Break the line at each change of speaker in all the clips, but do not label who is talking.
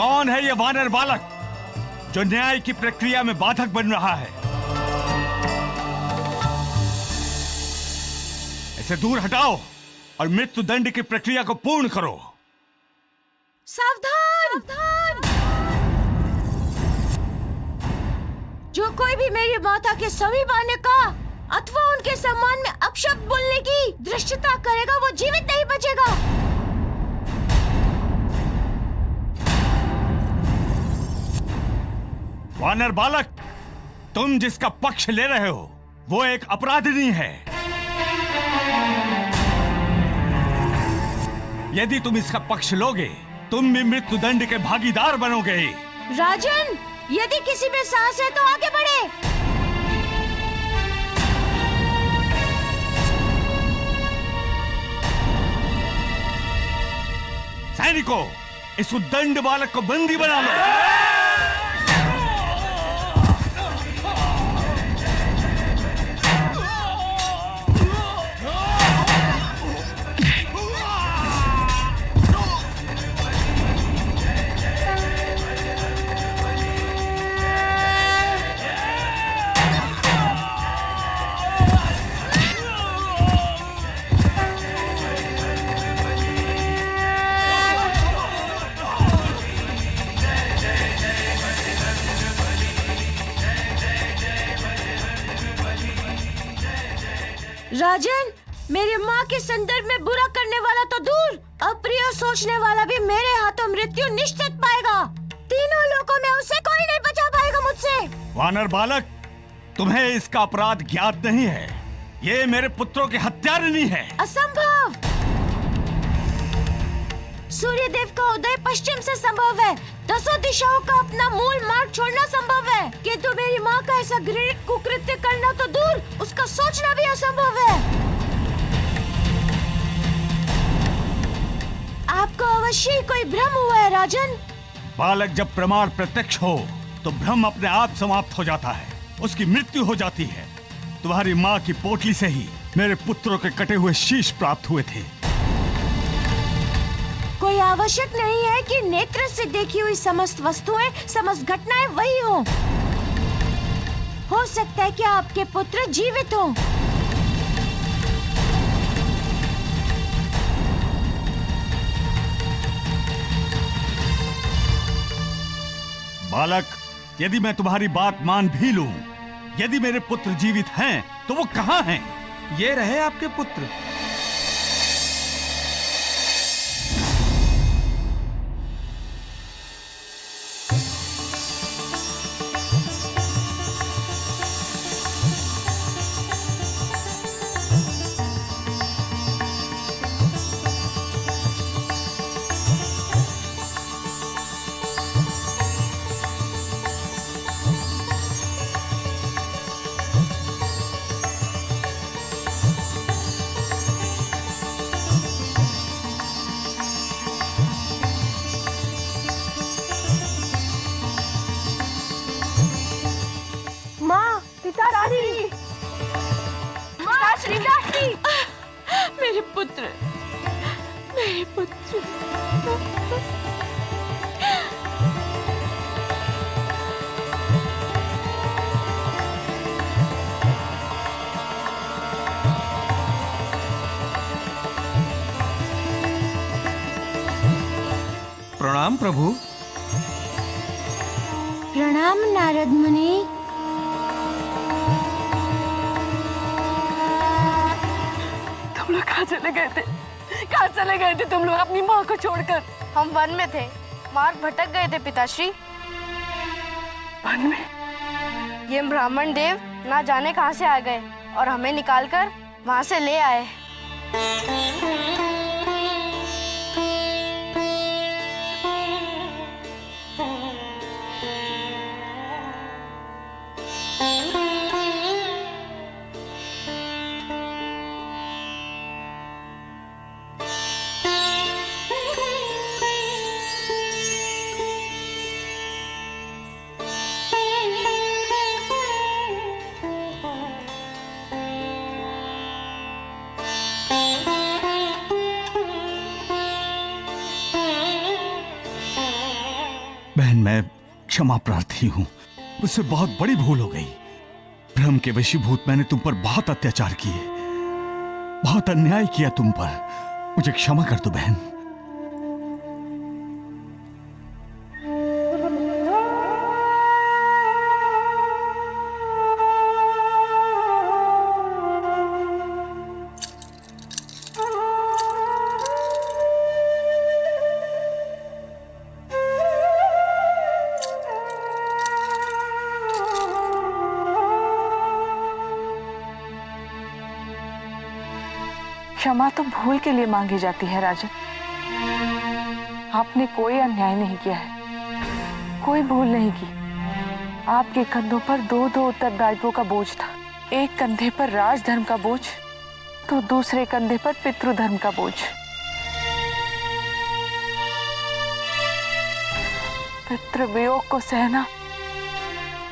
कौन है ये वानर बालक जो न्याय की प्रक्रिया में बाधक बन रहा है? इसे दूर हटाओ और मृत्यु दंड की प्रक्रिया को पूर्ण करो।
सावधान! सावधान! जो कोई भी मेरी माता के समीप आने का अथवा उनके सम्मान में अपशब्द बोलने की दृष्टता करेगा वो जीवित नहीं बचेगा।
वानर बालक, तुम जिसका पक्ष ले रहे हो वो एक अपराधिनी है। यदि तुम इसका पक्ष लोगे तुम भी मृत्यु दंड के भागीदार बनोगे।
राजन, यदि किसी में साहस है तो आगे बढ़े।
सैनिकों, इस उद्दंड बालक को बंदी बना लो।
राजन, मेरी माँ के संदर्भ में बुरा करने वाला तो दूर, अप्रिय सोचने वाला भी मेरे हाथों मृत्यु निश्चित पाएगा। तीनों लोकों में उसे कोई नहीं बचा पाएगा मुझसे।
वानर बालक, तुम्हें इसका अपराध ज्ञात नहीं है। ये मेरे पुत्रों की हत्यारिणी है।
असंभव! सूर्य देव का उदय पश्चिम से संभव है। दसों दिशाओं का अपना मूल मार्ग छोड़ना संभव है, किंतु मेरी माँ का ऐसा घृणित कुकृत्य करना तो दूर, उसका सोचना भी असंभव है। आपको अवश्य ही कोई भ्रम हुआ है राजन।
बालक, जब प्रमाण प्रत्यक्ष हो तो भ्रम अपने आप समाप्त हो जाता है, उसकी मृत्यु हो जाती है। तुम्हारी माँ की पोटली से ही मेरे पुत्रों के कटे हुए शीश प्राप्त हुए थे।
कोई आवश्यक नहीं है कि नेत्र से देखी हुई समस्त वस्तुएं, समस्त घटनाएं वही हों। हो सकता है कि आपके पुत्र जीवित हों।
बालक, यदि मैं तुम्हारी बात मान भी लूं, यदि मेरे पुत्र जीवित हैं, तो वो कहाँ हैं?
ये रहे आपके पुत्र।
मेरे पुत्र, मेरे पुत्र।
प्रणाम प्रभु।
प्रणाम नारद मुनि।
तुम लोग कहाँ चले गए थे? कहाँ चले गए थे तुम लोग अपनी माँ को छोड़कर?
हम वन में थे, मार्ग भटक गए थे पिताश्री।
वन में?
ये ब्राह्मण देव ना जाने कहाँ से आ गए और हमें निकालकर वहाँ से ले आए।
मैं क्षमा प्रार्थी हूं। मुझसे बहुत बड़ी भूल हो गई। भ्रम के वशीभूत मैंने तुम पर बहुत अत्याचार किए, बहुत अन्याय किया तुम पर। मुझे क्षमा कर दो बहन।
क्षमा तो भूल के लिए मांगी जाती है राजन। आपने कोई अन्याय नहीं किया है, कोई भूल नहीं की। आपके कंधों पर दो दो उत्तरदायित्वों का बोझ था। एक कंधे पर राजधर्म का बोझ तो दूसरे कंधे पर पितृधर्म का बोझ। पितृवियोग को सहना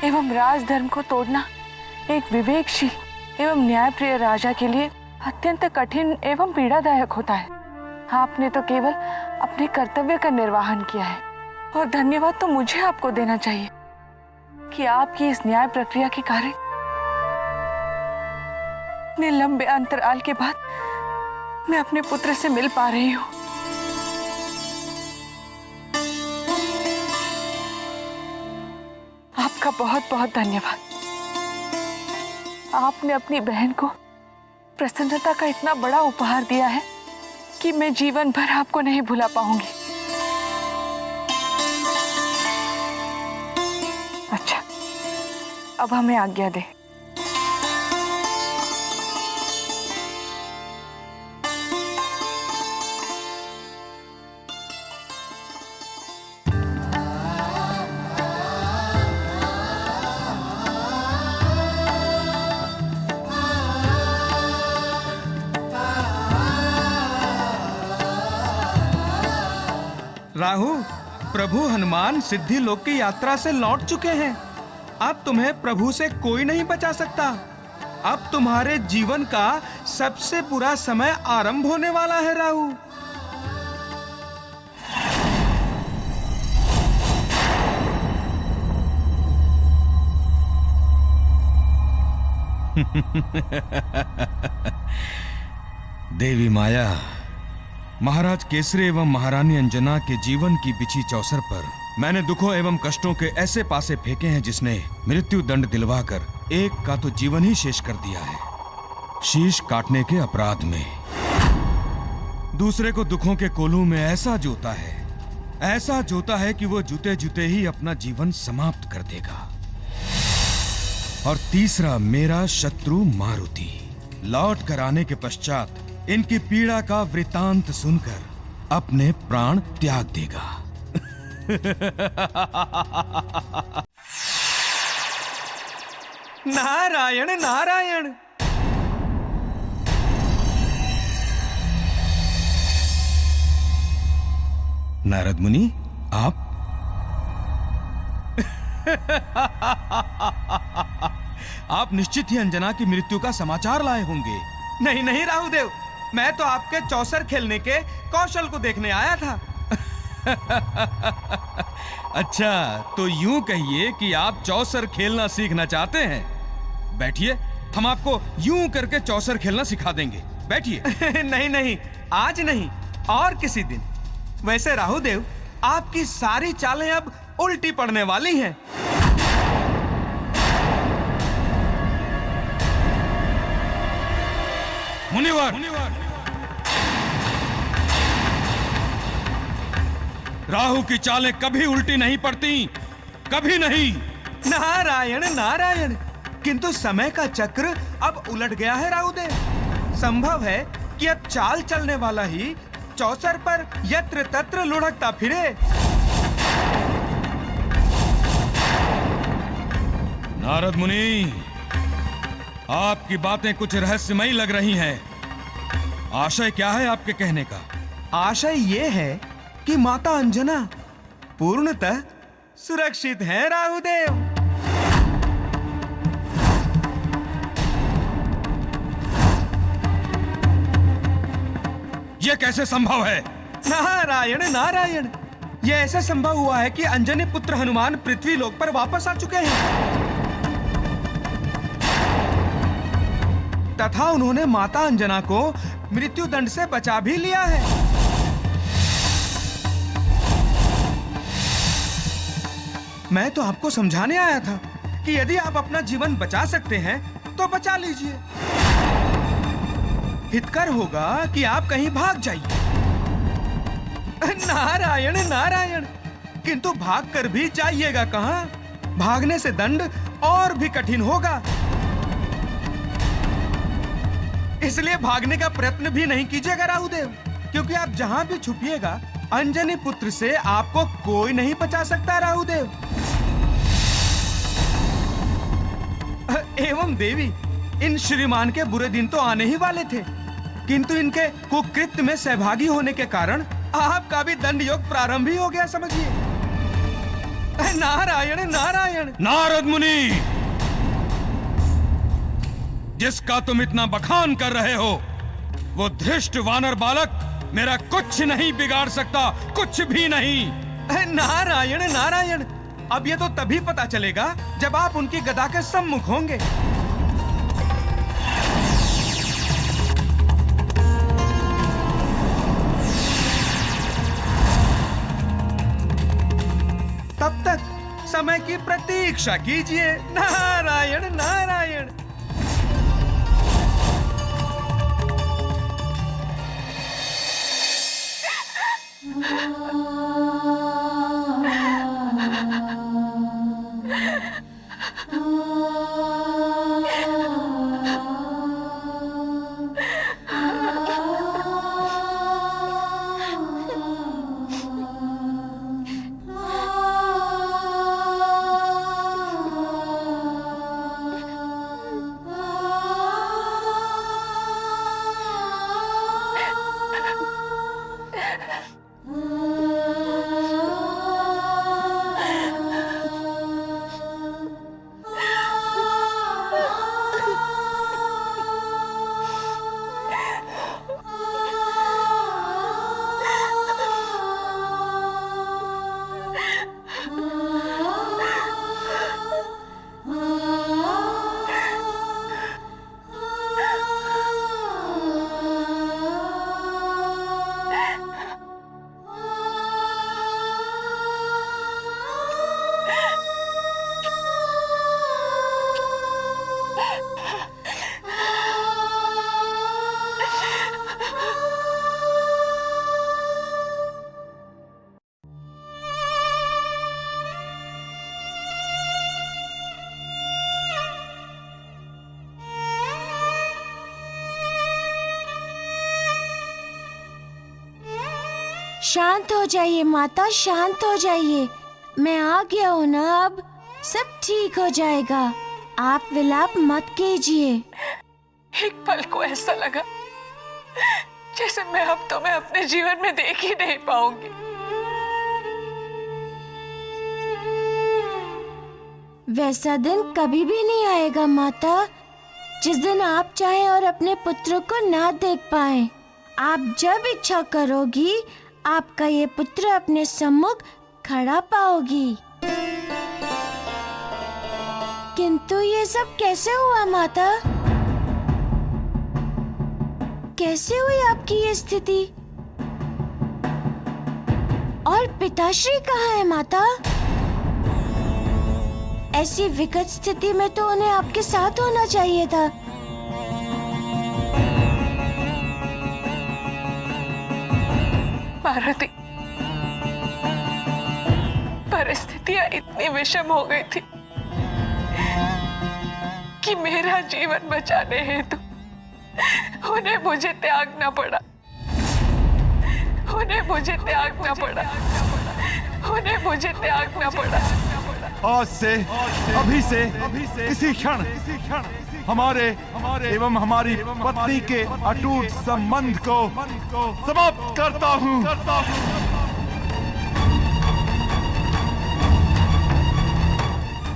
एवं राजधर्म को तोड़ना एक विवेकशील एवं न्यायप्रिय राजा के लिए अत्यंत कठिन एवं पीड़ादायक होता है। आपने तो केवल अपने कर्तव्य का निर्वहन किया है, और धन्यवाद तो मुझे आपको देना चाहिए कि आपकी इस न्याय प्रक्रिया के कारण इतने लंबे अंतराल के बाद मैं अपने पुत्र से मिल पा रही हूँ। आपका बहुत बहुत धन्यवाद। आपने अपनी बहन को प्रसन्नता का इतना बड़ा उपहार दिया है कि मैं जीवन भर आपको नहीं भुला पाऊंगी। अच्छा, अब हमें आज्ञा दे।
राहु, प्रभु हनुमान सिद्धि लोक की यात्रा से लौट चुके हैं। अब तुम्हें प्रभु से कोई नहीं बचा सकता। अब तुम्हारे जीवन का सबसे बुरा समय आरंभ होने वाला है राहु। देवी माया, महाराज केसरी एवं महारानी अंजना के जीवन की बिछी चौसर पर मैंने दुखों एवं कष्टों के ऐसे पासे फेंके हैं जिसने मृत्यु दंड दिलवाकर एक का तो जीवन ही शेष कर दिया है, शीश काटने के अपराध में। दूसरे को दुखों के कोलू में ऐसा जोता है कि वो जूते जूते ही अपना जीवन समाप्त कर देगा। और तीसरा मेरा शत्रु मारुति लौट कर आने के पश्चात इनकी पीड़ा का वृतांत सुनकर अपने प्राण त्याग देगा। नारायण नारायण। नारद मुनि, आप आप निश्चित ही अंजना की मृत्यु का समाचार लाए होंगे।
नहीं नहीं राहुदेव, मैं तो आपके चौसर खेलने के कौशल को देखने आया था।
अच्छा, तो यूं कहिए कि आप चौसर खेलना सीखना चाहते हैं। बैठिए, हम आपको यूं करके चौसर खेलना सिखा देंगे। बैठिए।
नहीं नहीं, आज नहीं, और किसी दिन। वैसे राहुदेव, आपकी सारी चालें अब उल्टी पड़ने वाली हैं।
मुनिवर, राहु की चालें कभी उल्टी नहीं पड़ती, कभी नहीं।
नारायण नारायण, किंतु समय का चक्र अब उलट गया है राहुदेव। संभव है कि अब चाल चलने वाला ही चौसर पर यत्र तत्र लुढ़कता फिरे।
नारद मुनि, आपकी बातें कुछ रहस्यमयी लग रही हैं। आशय क्या है आपके कहने का?
आशय ये है कि माता अंजना पूर्णतः सुरक्षित है राहुदेव।
यह कैसे संभव है?
नारायण नारायण, यह ऐसा संभव हुआ है कि अंजनी पुत्र हनुमान पृथ्वी लोक पर वापस आ चुके हैं तथा उन्होंने माता अंजना को मृत्यु दंड से बचा भी लिया है। मैं तो आपको समझाने आया था कि यदि आप अपना जीवन बचा सकते हैं तो बचा लीजिए। हितकर होगा कि आप कहीं भाग जाइए। नारायण नारायण, किंतु भाग कर भी जाइएगा कहां? भागने से दंड और भी कठिन होगा, इसलिए भागने का प्रयत्न भी नहीं कीजिएगा राहुदेव, क्योंकि आप जहां भी छुपिएगा अंजनी पुत्र से आपको कोई नहीं बचा सकता राहुदेव। एवं देवी, इन श्रीमान के बुरे दिन तो आने ही वाले थे, किंतु इनके कुकृत्य में सहभागी होने के कारण आपका भी दंड योग प्रारंभ ही हो गया समझिए। नारायण नारायण।
नारद मुनि, जिसका तुम इतना बखान कर रहे हो वो धृष्ट वानर बालक मेरा कुछ नहीं बिगाड़ सकता, कुछ भी नहीं।
नारायण नारायण, अब ये तो तभी पता चलेगा जब आप उनकी गदा के सम्मुख होंगे। तब तक समय की प्रतीक्षा कीजिए। नारायण नारायण।
शांत हो जाइए माता, शांत हो जाइए। मैं आ गया हूँ ना, अब सब ठीक हो जाएगा। आप विलाप मत कीजिए।
एक पल को ऐसा लगा जैसे मैं अब तुम्हें अपने जीवन में देख ही नहीं पाऊंगी।
वैसा दिन कभी भी नहीं आएगा माता, जिस दिन आप चाहें और अपने पुत्र को ना देख पाएं। आप जब इच्छा करोगी आपका ये पुत्र अपने सम्मुख खड़ा पाओगी। किंतु ये सब कैसे हुआ माता? कैसे हुई आपकी ये स्थिति? और पिताश्री कहाँ है माता? ऐसी विकट स्थिति में तो उन्हें आपके साथ होना चाहिए था।
पार्वती, परिस्थितियां इतनी विषम हो गई थी कि मेरा जीवन बचाने हेतु उन्हें मुझे त्यागना पड़ा। उन्हें मुझे त्यागना पड़ा। उन्हें मुझे त्यागना पड़ा।
आज से, अभी से, इसी क्षण हमारे एवं हमारी पत्नी के अटूट संबंध को समाप्त करता हूँ।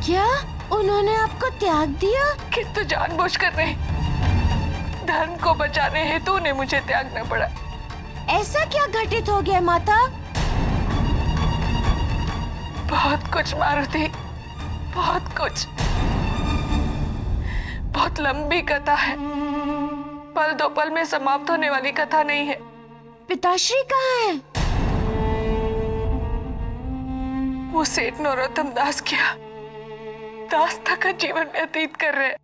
क्या उन्होंने आपको त्याग दिया?
किंतु जानबूझकर नहीं, धर्म को बचाने हेतु उन्हें मुझे त्यागना पड़ा।
ऐसा क्या घटित हो गया माता?
बहुत कुछ मारुति, बहुत कुछ। बहुत लंबी कथा है, पल दो पल में समाप्त होने वाली कथा नहीं है।
पिताश्री कहाँ है?
वो सेठ नरोत्तम दास क्या दास्ता का जीवन व्यतीत कर रहे हैं।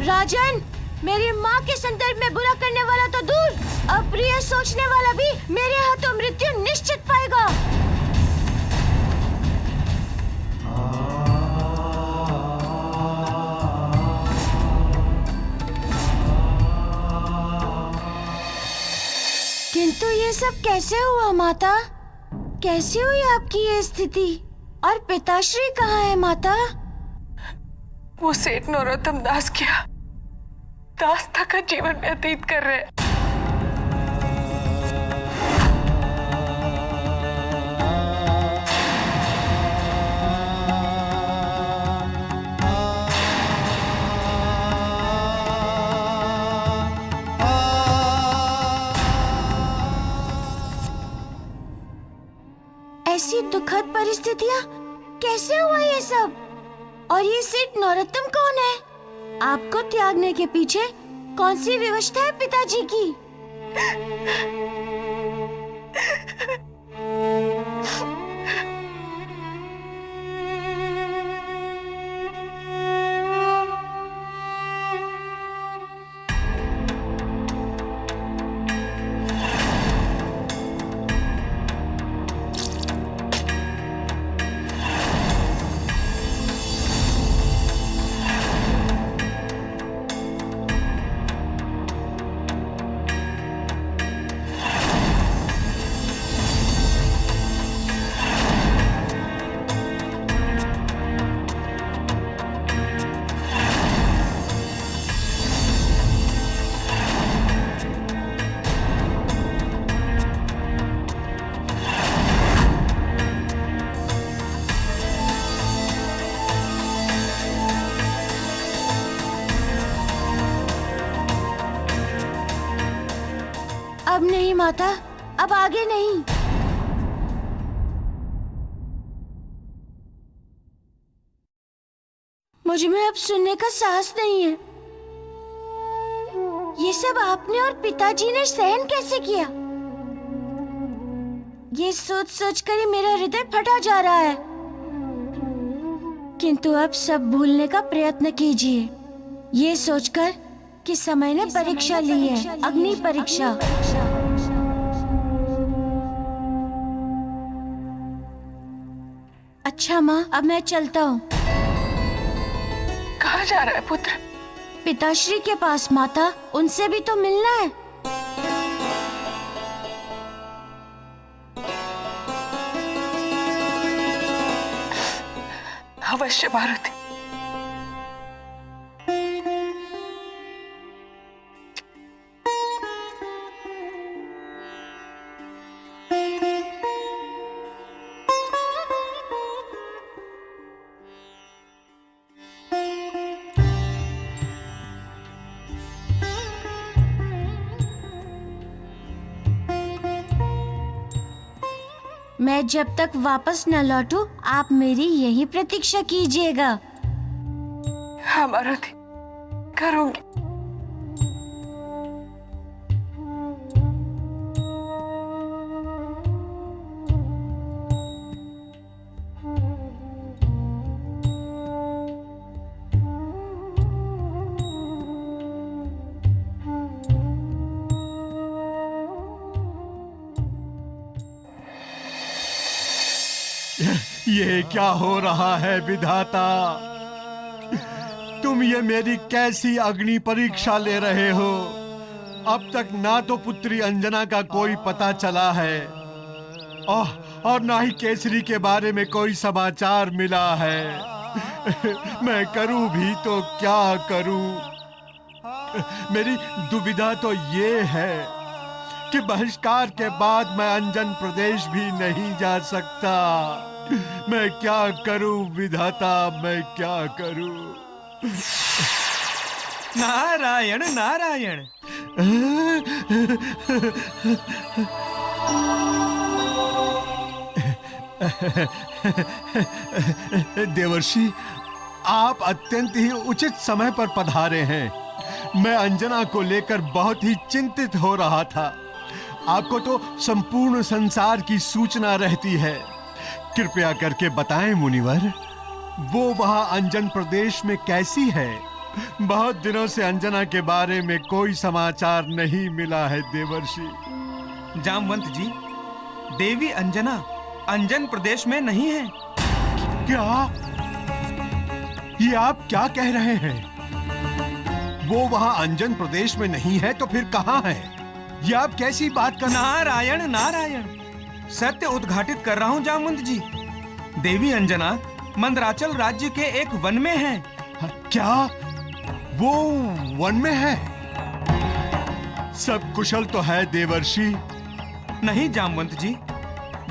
राजन, मेरी माँ के संदर्भ में बुरा करने वाला तो दूर, अप्रिय सोचने वाला भी मेरे हाथों मृत्यु निश्चित पाएगा। किंतु ये सब कैसे हुआ माता? कैसे हुई आपकी ये स्थिति? और पिताश्री कहाँ है माता?
वो सेठ नरोत्तम दास क्या दास्ता का जीवन व्यतीत कर रहे हैं।
ऐसी दुखद परिस्थितियाँ कैसे हुआ ये सब? और ये सेठ नरोत्तम कौन है? आपको त्यागने के पीछे कौन सी विवशता है पिताजी की? अब नहीं माता, अब आगे नहीं। मुझ में अब सुनने का साहस नहीं है। ये सब आपने और पिताजी ने सहन कैसे किया? ये सोच सोच कर ही मेरा हृदय फटा जा रहा है। किंतु अब सब भूलने का प्रयत्न कीजिए, ये सोचकर कि समय ने परीक्षा ली है, अग्नि परीक्षा। अच्छा माँ, अब मैं चलता हूँ।
कहाँ जा रहा है पुत्र?
पिताश्री के पास माता, उनसे भी तो मिलना है।
अवश्य मारुति।
मैं जब तक वापस न लौटूं, आप मेरी यही प्रतीक्षा कीजिएगा।
हाँ मारुति, करूंगी।
ये क्या हो रहा है विधाता? तुम ये मेरी कैसी अग्नि परीक्षा ले रहे हो? अब तक ना तो पुत्री अंजना का कोई पता चला है और ना ही केसरी के बारे में कोई समाचार मिला है। मैं करूं भी तो क्या करूं? मेरी दुविधा तो ये है कि बहिष्कार के बाद मैं अंजन प्रदेश भी नहीं जा सकता। मैं क्या करूं विधाता, मैं क्या करूं?
नारायण नारायण।
देवर्षि, आप अत्यंत ही उचित समय पर पधारे हैं। मैं अंजना को लेकर बहुत ही चिंतित हो रहा था। आपको तो संपूर्ण संसार की सूचना रहती है। कृपया करके बताएं मुनिवर, वो वहां अंजन प्रदेश में कैसी है? बहुत दिनों से अंजना के बारे में कोई समाचार नहीं मिला है देवर्षि।
जामवंत जी, देवी अंजना अंजन प्रदेश में नहीं है।
क्या? ये आप क्या कह रहे हैं? वो वहां अंजन प्रदेश में नहीं है तो फिर कहां है? ये आप कैसी बात कर?
नारायण नारायण, सत्य उद्घाटित कर रहा हूं जामवंत जी। देवी अंजना मंदराचल राज्य के एक वन में है।
क्या वो वन में है? सब कुशल तो है देवर्षि?
नहीं जामवंत जी,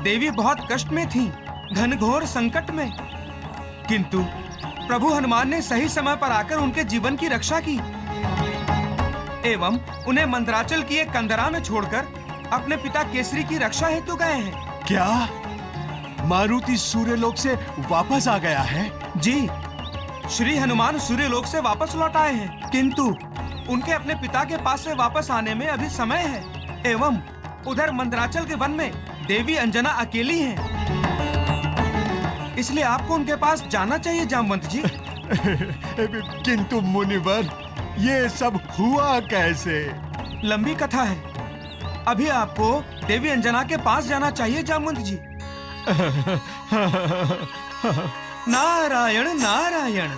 देवी बहुत कष्ट में थी, घनघोर संकट में, किंतु प्रभु हनुमान ने सही समय पर आकर उनके जीवन की रक्षा की एवं उन्हें मंदराचल की एक कंदरा में छोड़कर अपने पिता केसरी की रक्षा हेतु गए हैं।
क्या मारुति सूर्यलोक से वापस आ गया है?
जी, श्री हनुमान सूर्यलोक से वापस लौट आए हैं, किंतु उनके अपने पिता के पास से वापस आने में अभी समय है एवं उधर मंदराचल के वन में देवी अंजना अकेली हैं। इसलिए आपको उनके पास जाना चाहिए जामवंत जी।
किंतु मुनिवर, ये सब हुआ कैसे?
लंबी कथा है, अभी आपको देवी अंजना के पास जाना चाहिए जामवंत जी। नारायण नारायण।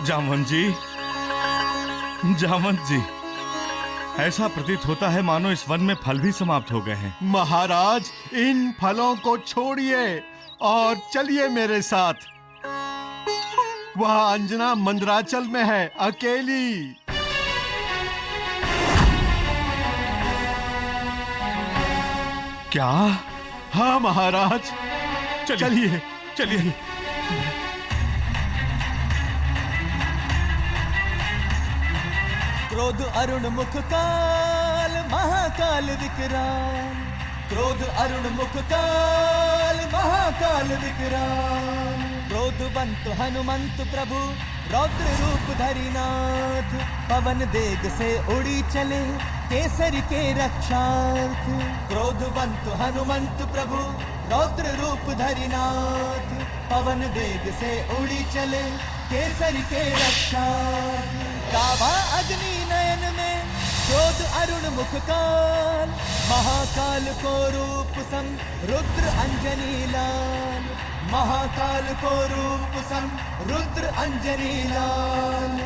जामवंत जी, जामवंत जी, ऐसा प्रतीत होता है मानो इस वन में फल भी समाप्त हो गए हैं।
महाराज, इन फलों को छोड़िए और चलिए मेरे साथ। वह अंजना मंदराचल में है, अकेली।
क्या?
हाँ महाराज, चलिए
चलिए।
क्रोध अरुण मुख काल महाकाल विकराल। क्रोध अरुण मुख काल महाकाल विकराल। क्रोधवंत हनुमंत प्रभु रौद्र रूप धरिनाथ। पवन वेग से उड़ी चले केसरी के रक्षार्थ। क्रोधवंत हनुमंत प्रभु रौद्र रूप धरिनाथ। पवन वेग से उड़ी चले केसरी के रक्षार्थ। कावा अग्नि नयन में क्रोध अरुण मुख काल। महाकाल को रूप सम रुद्र अंजनी लाल। महाकाल को रूप सम रुद्र अंजनी लाल।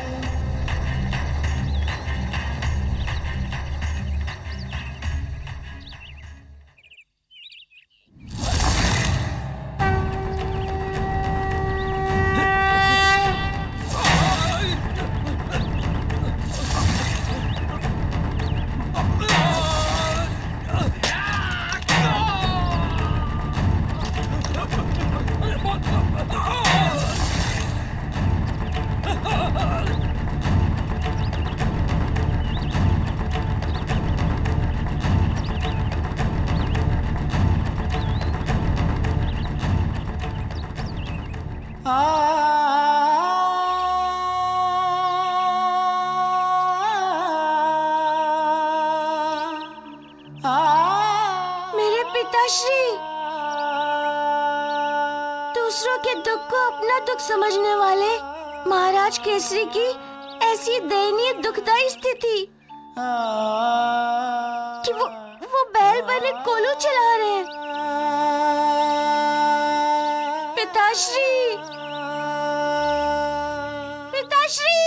मेरे पिताश्री, दूसरों के दुख को अपना दुख समझने वाले महाराज केसरी की ऐसी दयनीय दुखदायी स्थिति कि वो बैल बने कोलू चला रहे हैं। पिताश्री, पिताश्री,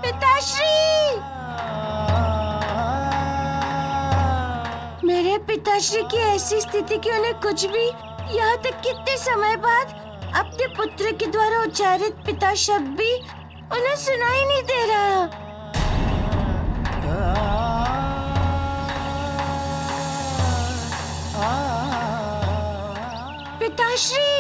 पिताश्री, मेरे पिताश्री की ऐसी स्थिति कि उन्हें कुछ भी, यहाँ तक कितने समय बाद अपने पुत्र के द्वारा उच्चारित पिता शब्द भी उन्हें सुनाई नहीं दे रहा। पिताश्री,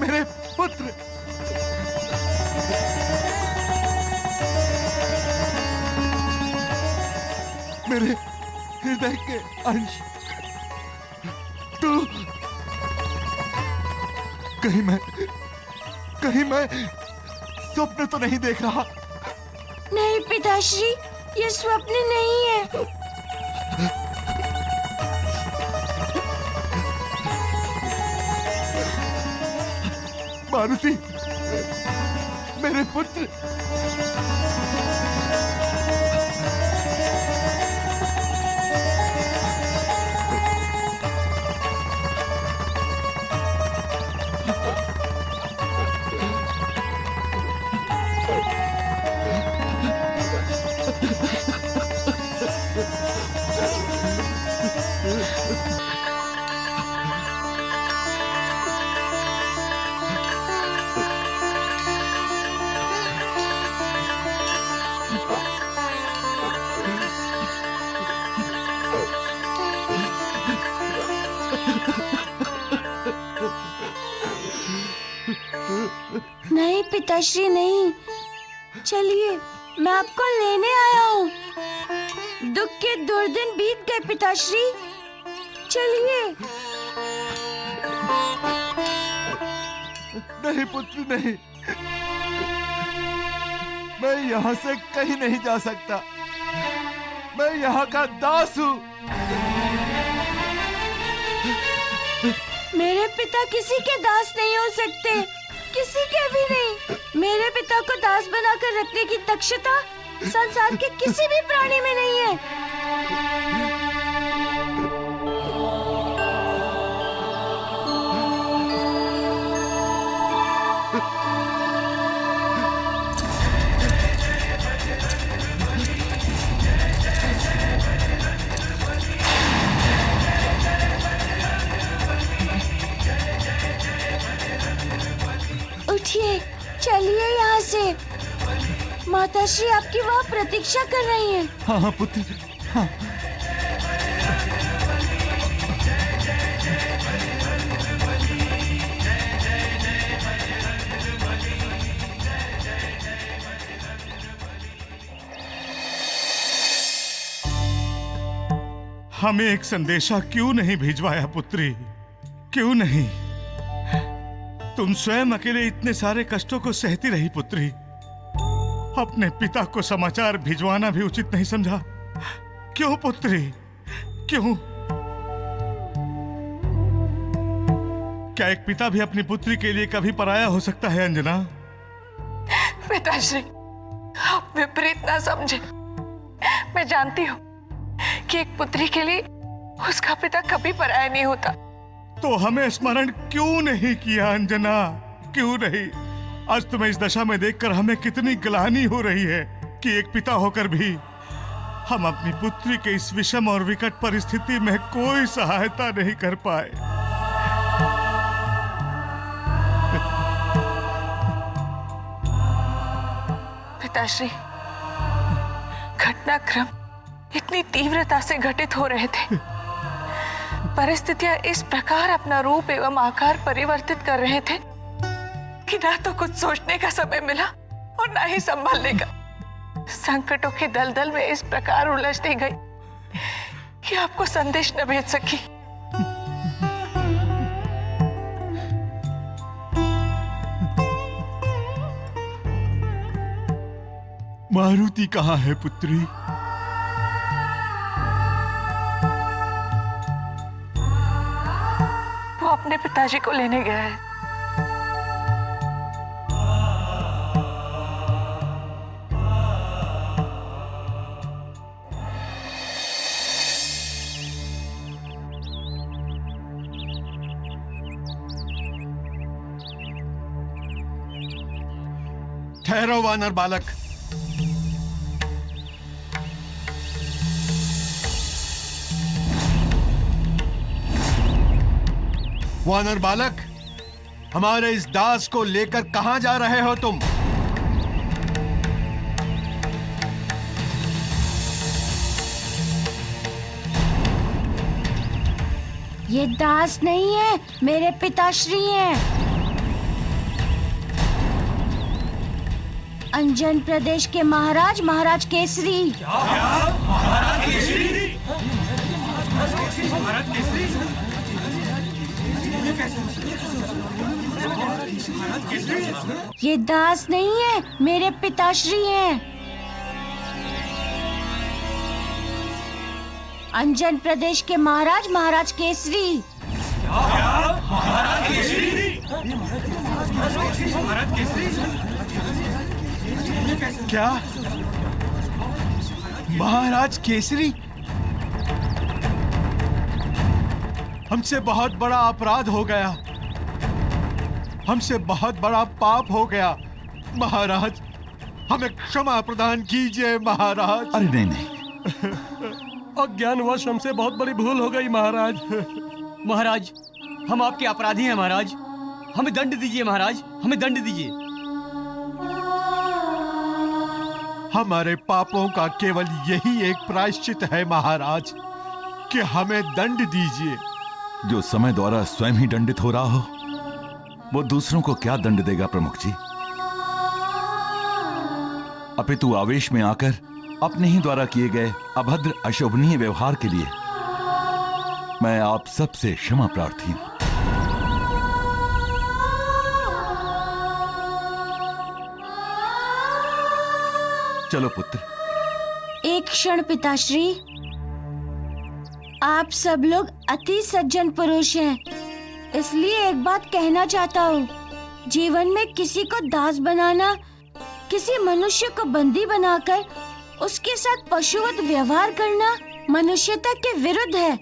मेरे पुत्र, मेरे हृदय के अंश, तू कहीं मैं स्वप्न तो नहीं देख रहा?
नहीं पिताश्री, ये स्वप्न नहीं है।
मारुति, मेरे पुत्र,
नहीं पिताश्री नहीं, चलिए मैं आपको लेने आया हूँ। दुख के दुर्दिन बीत गए पिताश्री, चलिए।
नहीं पुत्र नहीं, मैं यहाँ से कहीं नहीं जा सकता। मैं यहाँ का दास हूँ।
मेरे पिता किसी के दास नहीं हो सकते, किसी के भी नहीं। मेरे पिता को दास बनाकर रखने की दक्षता संसार के किसी भी प्राणी में नहीं है। उठिए, चलिए यहाँ से। माताश्री आपकी वहाँ प्रतीक्षा कर रही हैं।
हाँ पुत्र, हाँ।
हमें एक संदेशा क्यों नहीं भिजवाया पुत्री? क्यों नहीं? तुम स्वयं अकेले इतने सारे कष्टों को सहती रही पुत्री। अपने पिता को समाचार भिजवाना भी उचित नहीं समझा। क्यों पुत्री, क्यों? क्या एक पिता भी अपनी पुत्री के लिए कभी पराया हो सकता है अंजना?
पिताश्री, आप विपरीत ना समझे। मैं जानती हूँ कि एक पुत्री के लिए उसका पिता कभी पराया नहीं होता।
तो हमें स्मरण क्यों नहीं किया अंजना? क्यों नहीं? आज तुम्हें इस दशा में देखकर हमें कितनी ग्लानि हो रही है कि एक पिता होकर भी हम अपनी पुत्री के इस विषम और विकट परिस्थिति में कोई सहायता नहीं कर पाए।
पिताश्री, घटनाक्रम इतनी तीव्रता से घटित हो रहे थे, परिस्थितियां इस प्रकार अपना रूप एवं आकार परिवर्तित कर रहे थे कि ना तो कुछ सोचने का समय मिला और ना ही संभालने का। संकटों के दलदल में इस प्रकार उलझती गई कि आपको संदेश न भेज सकी।
मारुति कहाँ है पुत्री?
वो अपने पिताजी को लेने गया है।
ठहरो वानर बालक। वानर बालक, हमारे इस दास को लेकर कहां जा रहे हो तुम?
ये दास नहीं है, मेरे पिताश्री हैं। अंजन प्रदेश के महाराज, महाराज केसरी। ये दास नहीं है, मेरे पिताश्री हैं। अंजन प्रदेश के महाराज, महाराज केसरी।
क्या? महाराज केसरी? हमसे बहुत बड़ा अपराध हो गया, हमसे बहुत बड़ा पाप हो गया। महाराज, हमें क्षमा प्रदान कीजिए महाराज।
अरे नहीं नहीं,
अज्ञानवश हमसे बहुत बड़ी भूल हो गई महाराज। महाराज, हम आपके अपराधी हैं महाराज, हमें दंड दीजिए महाराज, हमें दंड दीजिए।
हमारे पापों का केवल यही एक प्रायश्चित है महाराज कि हमें दंड दीजिए।
जो समय द्वारा स्वयं ही दंडित हो रहा हो, वो दूसरों को क्या दंड देगा प्रमुख जी? अपितु आवेश में आकर अपने ही द्वारा किए गए अभद्र अशोभनीय व्यवहार के लिए मैं आप सबसे क्षमा प्रार्थी हूं। चलो पुत्र।
एक क्षण पिताश्री, आप सब लोग अति सज्जन पुरुष हैं, इसलिए एक बात कहना चाहता हूँ। जीवन में किसी को दास बनाना, किसी मनुष्य को बंदी बनाकर उसके साथ पशुवत व्यवहार करना मनुष्यता के विरुद्ध है,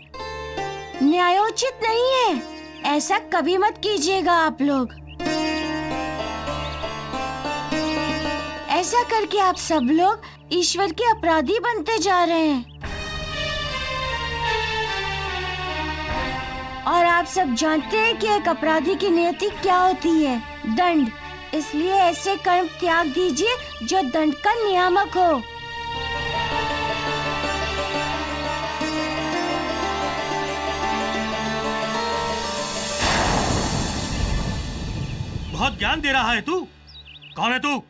न्यायोचित नहीं है। ऐसा कभी मत कीजिएगा आप लोग। ऐसा करके आप सब लोग ईश्वर के अपराधी बनते जा रहे हैं। और आप सब जानते हैं कि एक अपराधी की नियति क्या होती है, दंड। इसलिए ऐसे कर्म त्याग दीजिए जो दंड का नियामक हो।
बहुत ज्ञान दे रहा है तू। कौन है तू?